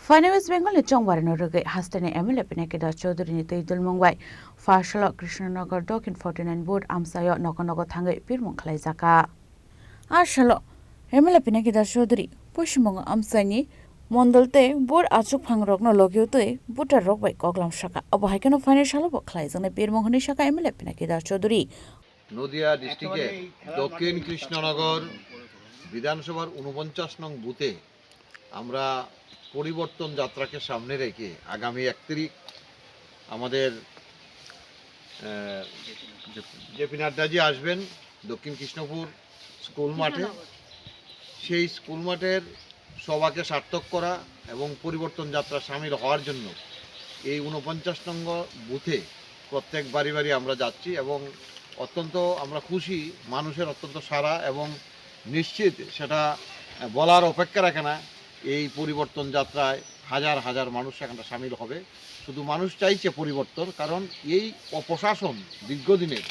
Fine West Bengal ni chongwarin rugai hastane MLA Pinakida Chaudhary ni Teidul Mungwai Fashala Krishnanagar Dokin 49 board amsayo nokonogo thangai pirmung khalai jaka Ashalo MLA Pinakida Chaudhary Pushmung amsani Mondolte board achuk phangrokno logyotoi buta rokbai koklam shaka abohaikeno financial bo khlai jane pirmung honi shaka MLA Pinakida Chaudhary Nadia ডিস্ট্রিক্টে দক্ষিণ কৃষ্ণনগর বিধানসভার 49 নং বুথে আমরা পরিবর্তন যাত্রাকে সামনে রেখে আগামী 1 তারিখ আমাদের জেপি নাড্ডাজি আসবেন দক্ষিণ কৃষ্ণপুর স্কুল মাঠে। সেই স্কুল মাঠের সভাকে সার্থক করা এবং পরিবর্তন যাত্রা সামিল হওয়ার জন্য এই 49 নং বুথে প্রত্যেক বাড়ি বাড়ি আমরা যাচ্ছি এবং অত্যন্ত আমরা খুশি, মানুষের অত্যন্ত সাড়া এবং নিশ্চিত সেটা বলার অপেক্ষা রাখে না। এই পরিবর্তন যাত্রায় হাজার হাজার মানুষ সেখানে সামিল হবে। শুধু মানুষ চাইছে পরিবর্তন, কারণ এই অপশাসন দীর্ঘদিনের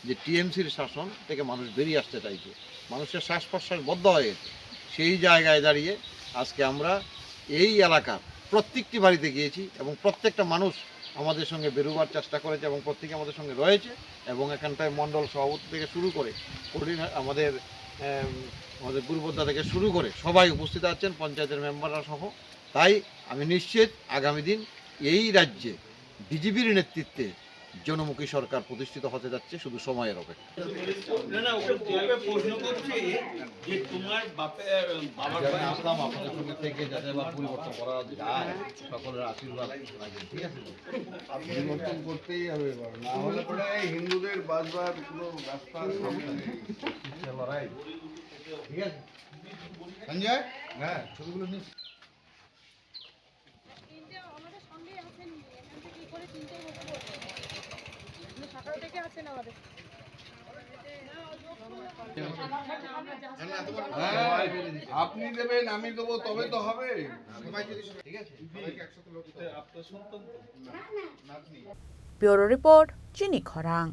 যে টিএমসির শাসন থেকে মানুষ বেরিয়ে আসতে চাইছে, মানুষের শ্বাস প্রশ্বাস বদ্ধ হয়ে গেছে। সেই জায়গায় দাঁড়িয়ে আজকে আমরা এই এলাকার প্রত্যেকটি বাড়িতে গিয়েছি এবং প্রত্যেকটা মানুষ আমাদের সঙ্গে বেরোবার চেষ্টা করেছে এবং প্রত্যেকে আমাদের সঙ্গে রয়েছে এবং এখানটায় মণ্ডল সভাপতি থেকে শুরু করে আমাদের গুরুপদ্দা থেকে শুরু করে সবাই উপস্থিত আছেন, পঞ্চায়েতের মেম্বাররা সহ। তাই আমি নিশ্চিত আগামী দিন এই রাজ্যে বিজেপির নেতৃত্বে জনমুখী সরকার প্রতিষ্ঠিত হতে যাচ্ছে, শুধু সময়ের অপেক্ষা। পরিবর্তন করা যায় সকলের আশীর্বাদ, ঠিক আছে? পরিবর্তন করতেই হবে, না হলে পরে হিন্দুদের বাঁচবার কোনো রাস্তা লড়াই। ঠিক আছে সঞ্জয়, হ্যাঁ ছবিগুলো নিস। আপনি দেবেন, আমি দেবো, তবে তো হবে। Bureau Report, Chini Khorang.